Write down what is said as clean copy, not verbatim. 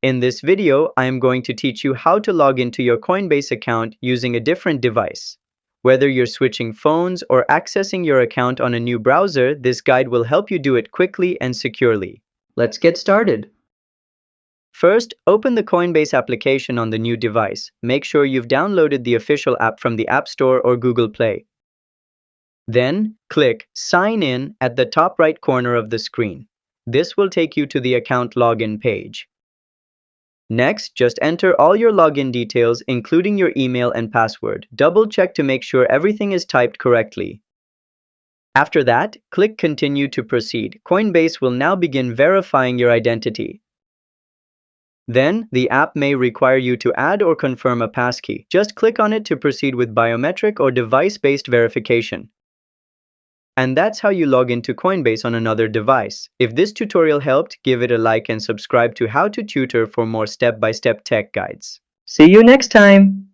In this video, I am going to teach you how to log into your Coinbase account using a different device. Whether you're switching phones or accessing your account on a new browser, this guide will help you do it quickly and securely. Let's get started. First, open the Coinbase application on the new device. Make sure you've downloaded the official app from the App Store or Google Play. Then, click Sign In at the top right corner of the screen. This will take you to the account login page. Next, just enter all your login details, including your email and password. Double-check to make sure everything is typed correctly. After that, click Continue to proceed. Coinbase will now begin verifying your identity. Then, the app may require you to add or confirm a passkey. Just click on it to proceed with biometric or device-based verification. And that's how you log into Coinbase on another device. If this tutorial helped, give it a like and subscribe to How to Tutor for more step-by-step tech guides. See you next time!